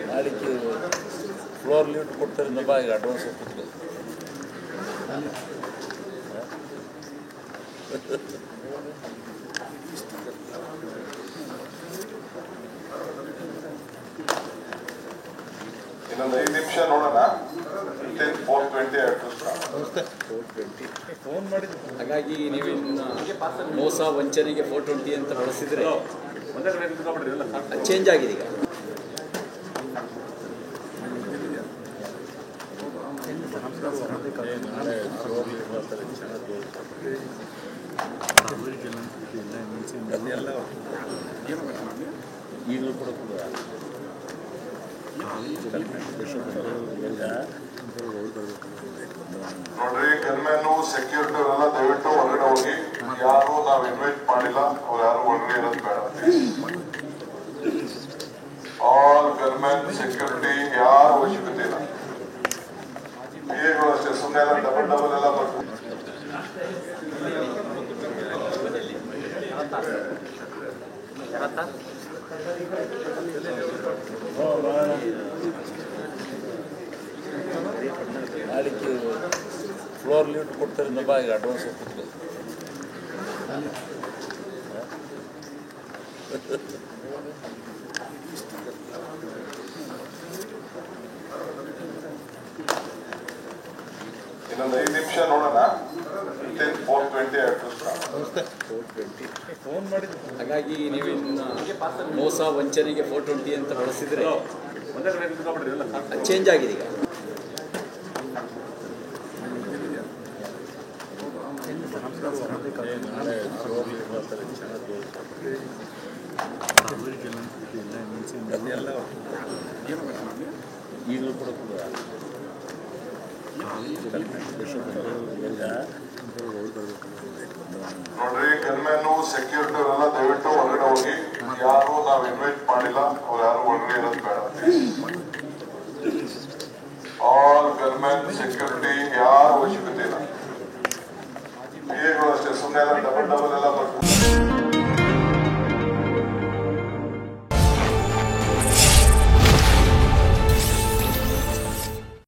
ನಾಳೆಗೆ floor lead ಕೊಡ್ತಾರೆ ಬಾ ಈಗ ಅಡ್ವಾನ್ಸ್ ಕೊಡ್ತಾರೆ. ಇನ್ನೊಂದು 5 ನಿಮಿಷ ನೋಡೋಣ. 4:20 ಫೋನ್ ಮಾಡಿದ್ರು. ಹಾಗಾಗಿ ನೀವು ಮೋಸ ವಂಚನೆಗೆ 420 ಅಂತ ಬಳಸಿದ್ರೆ ಚೇಂಜ್ ಆಗಿದೆ ಈಗ. ಈಗಲೂ ಕೂಡ ನೋಡ್ರಿ, ಗನ್ಮ್ಯಾನು ಸೆಕ್ಯೂರಿಟಿ ಅವರೆಲ್ಲ ದಯವಿಟ್ಟು ಹೊರಗಡೆ ಹೋಗಿ. ಯಾರು ನಾವು ಇನ್ವೈಟ್ ಮಾಡಿಲ್ಲ, ಅವ್ರು ಯಾರು ಒಳಗಡೆ ಇರೋದು ಬೇಡ. ಆಲ್ ಗನ್ಮ್ಯಾನ್ ಸೆಕ್ಯೂರಿಟಿ ಯಾರ ಅವಶ್ಯಕತೆ ಇಲ್ಲ. ಹೇಗಳು ಅಷ್ಟೇ, ಸುಮ್ಮನೆ ಎಲ್ಲ ಡಬಲ್ ಎಲ್ಲ ಬರ್ತಾರೆ. ನಾಳೆಗೆ ಫ್ಲೋರ್ ಲೀಟ್ ಕೊಡ್ತಾರೆ ಬಾ ಈಗ ಅಡ್ವಾನ್ಸ್ ಕೊಡ್ತಾರೆ. ಇನ್ನೊಂದು 5 ನಿಮಿಷ ನೋಡೋಣ. 4:20 ಫೋನ್ ಮಾಡಿದ್ರು. ಹಾಗಾಗಿ ನೀವು ಮೋಸ ವಂಚನೆಗೆ 420 ಅಂತ ಬಳಸಿದ್ರೆ ಚೇಂಜ್ ಆಗಿದೆ ಈಗ. ಈಗಲೂ ಕೂಡ ನೋಡ್ರಿ, ಗನ್ಮ್ಯಾನು ಸೆಕ್ಯೂರಿಟಿ ಅವರೆಲ್ಲ ದಯವಿಟ್ಟು ಹೊರಗಡೆ ಹೋಗಿ. ಯಾರು ನಾವು ಇನ್ವೈಟ್ ಮಾಡಿಲ್ಲ, ಅವ್ರು ಯಾರು ಒಳಗಡೆ ಇರೋದು ಬೇಡ. ಆಲ್ ಗನ್ಮ್ಯಾನ್ ಸೆಕ್ಯೂರಿಟಿ ಯಾರ ಅವಶ್ಯಕತೆ ಇಲ್ಲ. ಹೇಗಳು ಅಷ್ಟೇ, ಸುಮ್ಮನೆ ಎಲ್ಲ ಡಬಲ್ ಎಲ್ಲ ಬರ್ತಾರೆ.